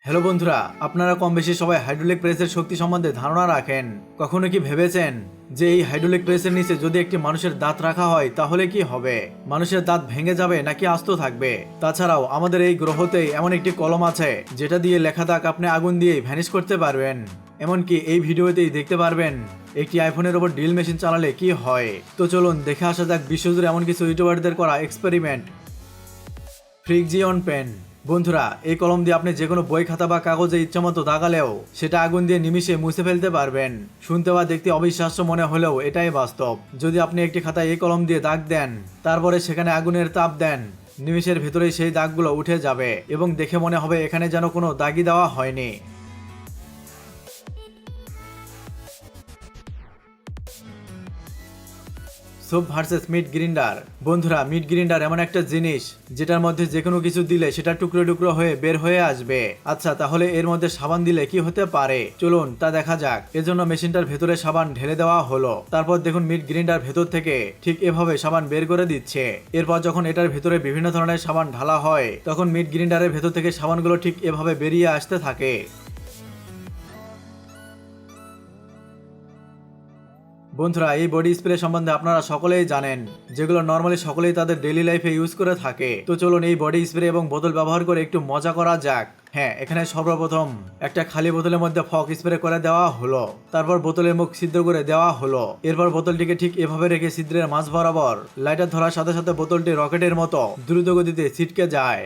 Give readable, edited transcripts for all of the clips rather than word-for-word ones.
Hello বন্ধুরা, আপনারা কম বেশি সবাই হাইড্রোলিক প্রেসের শক্তি সম্বন্ধে ধারণা রাখেন। কখনো কি ভেবেছেন যে এই হাইড্রোলিক প্রেসের নিচে যদি একটি মানুষের দাঁত রাখা হয় তাহলে কি হবে? মানুষের দাঁত ভেঙে যাবে নাকি আস্ত থাকবে? তাছাড়াও আমাদের এই গ্রহতেই এমন একটি কলম আছে যেটা দিয়ে লেখা দাগ আপনি আগুন দিয়ে ভ্যানিশ করতে পারবেন। এমনকি এই ভিডিওতেই দেখতে পারবেন একটি আইফোনের ওপর ড্রিল মেশিন চালালে কি হয়। তো চলুন দেখে আসা যাক বিশ্বজুড়ে এমন কিছু ইউটিউবারদের করা এক্সপেরিমেন্ট। ফ্রিকজিয়ন পেন। বন্ধুরা, এই কলম দিয়ে আপনি যে কোনো বই খাতা বা কাগজে ইচ্ছামতো দাগালেও সেটা আগুন দিয়ে নিমিষে মুছে ফেলতে পারবেন। শুনতে বা দেখতে অবিশ্বাস্য মনে হলেও এটাই বাস্তব। যদি আপনি একটি খাতায় এই কলম দিয়ে দাগ দেন, তারপরে সেখানে আগুনের তাপ দেন, নিমিষের ভেতরেই সেই দাগগুলো উঠে যাবে এবং দেখে মনে হবে এখানে যেন কোনো দাগই দেওয়া হয়নি। Soup versus meat grinder. বন্ধুরা, মিট গ্রিন্ডার এমন একটা জিনিস যেটার মধ্যে যে কোনো কিছু দিলে সেটা টুকরো টুকরো হয়ে বের হয়ে আসবে। আচ্ছা, তাহলে এর মধ্যে সাবান দিলে কি হতে পারে? চলুন তা দেখা যাক। এজন্য মেশিনটার ভেতরে সাবান ঢেলে দেওয়া হলো। তারপর দেখুন মিট গ্রিন্ডার ভেতর থেকে ঠিক এভাবে সাবান বের করে দিচ্ছে। এরপর যখন এটার ভেতরে বিভিন্ন ধরনের সাবান ঢালা হয়, তখন মিট গ্রিন্ডারের ভেতর থেকে সাবানগুলো ঠিক এভাবে বেরিয়ে আসতে থাকে। বন্ধুরা, এই বডি স্প্রে সম্বন্ধে আপনারা সকলেই জানেন, যেগুলো নর্মালি সকলেই তাদের ডেইলি লাইফে ইউজ করে থাকে। তো চলুন এই বডি স্প্রে এবং বোতল ব্যবহার করে একটু মজা করা যাক। হ্যাঁ, এখানে সর্বপ্রথম একটা খালি বোতলের মধ্যে ফগ স্প্রে করে দেওয়া হলো। তারপর বোতলের মুখ ছিদ্র করে দেওয়া হলো। এরপর বোতলটিকে ঠিক এভাবে রেখে ছিদ্রের মাঝ বরাবর লাইটার ধরার সাথে সাথে বোতলটি রকেটের মতো দ্রুত গতিতে ছিটকে যায়।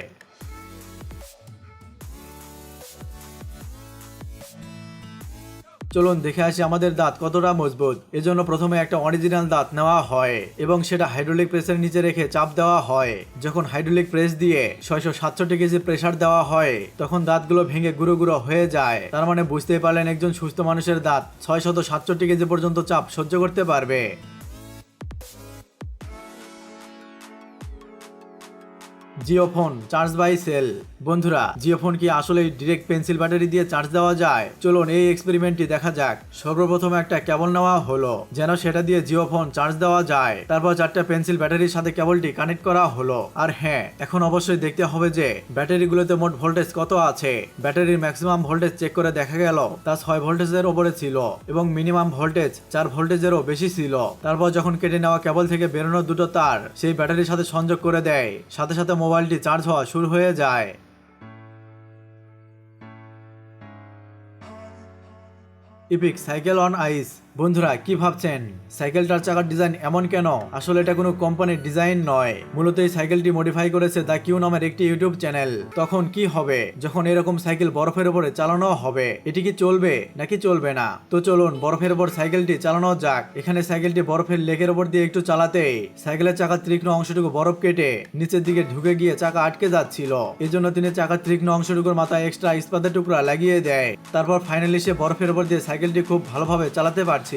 চলুন দেখে আসি আমাদের দাঁত কতটা মজবুত। এজন্য প্রথমে একটা অরিজিনাল দাঁত নেওয়া হয় এবং সেটা হাইড্রোলিক প্রেসের নিচে রেখে চাপ দেওয়া হয়। যখন হাইড্রোলিক প্রেস দিয়ে 667 কেজি প্রেসার দেওয়া হয়, তখন দাঁতগুলো ভেঙে গুঁড়ো গুঁড়ো হয়ে যায়। তার মানে বুঝতেই পারলেন একজন সুস্থ মানুষের দাঁত 667 কেজি পর্যন্ত চাপ সহ্য করতে পারবে। JioPhone charge by cell. বন্ধুরা, জিওফোন কি আসলে ডিরেক্ট পেন্সিল ব্যাটারি দিয়ে চার্জ দেওয়া যায়? চলুন এই এক্সপেরিমেন্টটি দেখা যাক। সর্বপ্রথম একটা কেবল নেওয়া হলো যেন সেটা দিয়ে জিওফোন চার্জ দেওয়া যায়। তারপর 4টা পেন্সিল ব্যাটারির সাথে কেবলটি কানেক্ট করা হলো। আর হ্যাঁ, এখন অবশ্যই দেখতে হবে যে ব্যাটারিগুলোতে মোট ভোল্টেজ কত আছে। ব্যাটারির ম্যাক্সিমাম ভোল্টেজ চেক করে দেখা গেল তা 6 ভোল্টেজের উপরে ছিল এবং মিনিমাম ভোল্টেজ 4 ভোল্টেজেরও বেশি ছিল। তারপর যখন কেটে নেওয়া কেবল থেকে বেরোনো দুটো তার সেই ব্যাটারির সাথে সংযোগ করে দেয়, সাথে সাথে মোবাইলটি চার্জ হওয়া শুরু হয়ে যায়। Epic cycle on ice. বন্ধুরা, কি ভাবছেন সাইকেলটার চাকার ডিজাইন এমন কেন? আসলে এটা কোনো কোম্পানির ডিজাইন নয়, মূলত এই সাইকেলটি মডিফাই করেছে দ্য কিউ নামের একটি ইউটিউব চ্যানেল। তখন কি হবে যখন এরকম সাইকেল বরফের উপরে চালানো হবে? এটি কি চলবে নাকি চলবে না? তো চলুন বরফের উপর সাইকেলটি চালানো যাক। এখানে সাইকেলটি বরফের লেকের উপর দিয়ে একটু চালাতেই সাইকেলের চাকার তীক্ষ্ণ অংশটুকু বরফ কেটে নিচের দিকে ঢুকে গিয়ে চাকা আটকে যাচ্ছিল। এজন্য তিনি চাকার তীক্ষ্ণ অংশটুকুর মাথায় এক্সট্রা ইস্পাতের টুকরা লাগিয়ে দেয়। তারপর ফাইনালি সে বরফের উপর দিয়ে সাইকেলটি খুব ভালোভাবে চালাতে পারছিল।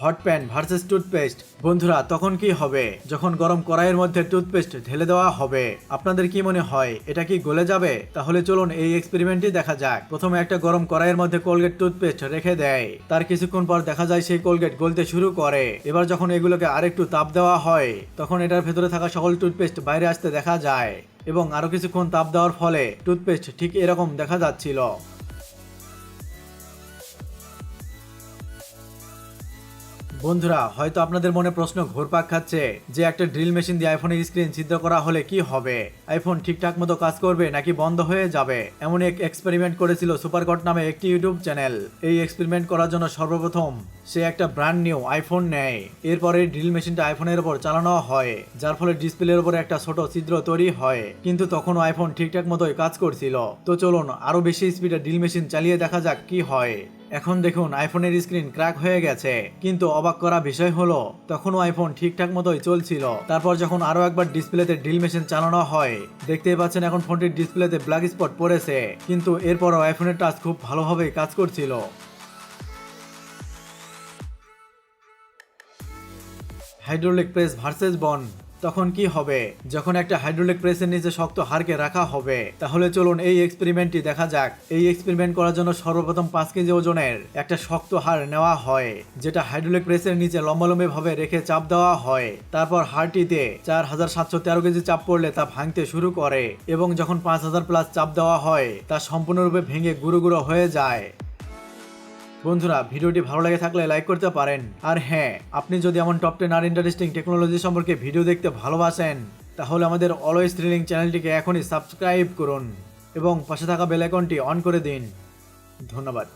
Hot pan versus toothpaste. বন্ধুরা, তখন কি হবে যখন গরম কড়াইয়ের মধ্যে টুথপেস্ট ঢেলে দেওয়া হবে? আপনাদের কি মনে হয় এটা কি গলে যাবে? তাহলে চলুন এই এক্সপেরিমেন্টটি দেখা যাক। প্রথমে একটা গরম কড়াইয়ের মধ্যে কোলগেট টুথপেস্ট রেখে দেয়। তার কিছুক্ষণ পর দেখা যায় সেই কোলগেট গলতে শুরু করে। এবার যখন এগুলোকে আরেকটু তাপ দেওয়া হয়, তখন এটার ভেতরে থাকা সকল টুথপেস্ট বাইরে আসতে দেখা যায় এবং আরো কিছুক্ষণ তাপ দেওয়ার ফলে টুথপেস্ট ঠিক এরকম দেখা যাচ্ছিল। বন্ধুরা, হয়তো আপনাদের মনে প্রশ্ন ঘুরপাক খাচ্ছে যে একটা ড্রিল মেশিন দিয়ে আইফোনের স্ক্রিন ছিদ্র করা হলে কি হবে? আইফোন ঠিকঠাক মতো কাজ করবে নাকি বন্ধ হয়ে যাবে? এমন এক এক্সপেরিমেন্ট করেছিল সুপারকট নামে একটি ইউটিউব চ্যানেল। এই এক্সপেরিমেন্ট করার জন্য সর্বপ্রথম সে একটা ব্র্যান্ড নিউ আইফোন নেয়। এরপরে ড্রিল মেশিনটা আইফোনের উপর চালানো হয়, যার ফলে ডিসপ্লের উপর একটা ছোট ছিদ্র তৈরি হয়, কিন্তু তখনও আইফোন ঠিকঠাক মতোই কাজ করছিল। তো চলুন আরো বেশি স্পিডে ড্রিল মেশিন চালিয়ে দেখা যাক কি হয়। এখন দেখুন আইফোনের স্ক্রিন ক্র্যাক হয়ে গেছে, কিন্তু অবাক করা বিষয় হলো তখনও আইফোন ঠিকঠাক মতোই চলছিল। তারপর যখন আরো একবার ডিসপ্লেতে ড্রিল মেশিন চালানো হয়, দেখতেই পাচ্ছেন এখন ফোনটির ডিসপ্লেতে ব্ল্যাক স্পট পড়েছে, কিন্তু এরপরও আইফোনের টাচ খুব ভালোভাবে কাজ করছিল। হাইড্রোলিক প্রেস ভার্সেস বন। তখন কি হবে যখন একটা হাইড্রোলিক প্রেসের নিচে শক্ত হাড়কে রাখা হবে? তাহলে চলুন এই এক্সপেরিমেন্টটি দেখা যাক। এই এক্সপেরিমেন্ট করার জন্য সর্বপ্রথম 5 কেজি ওজনের একটা শক্ত হাড় নেওয়া হয়, যেটা হাইড্রোলিক প্রেসের নিচে লম্বালম্বি ভাবে রেখে চাপ দেওয়া হয়। তারপর হাড়টিতে 4713 কেজি চাপ পড়লে তা ভাঙতে শুরু করে এবং যখন 5000 প্লাস চাপ দেওয়া হয় তা সম্পূর্ণরূপে ভেঙে গুঁড়ো গুঁড়ো হয়ে যায়। বন্ধুরা, ভিডিওটি ভালো লাগে থাকলে লাইক করতে পারেন। আর হ্যাঁ, আপনি যদি এমন টপ 10 আর ইন্টারেস্টিং টেকনোলজি সম্পর্কে ভিডিও দেখতে ভালোবাসেন, তাহলে আমাদের অলওয়েজ থ্রিলিং চ্যানেলটিকে এখনই সাবস্ক্রাইব করুন এবং পাশে থাকা বেল আইকনটি অন করে দিন। ধন্যবাদ।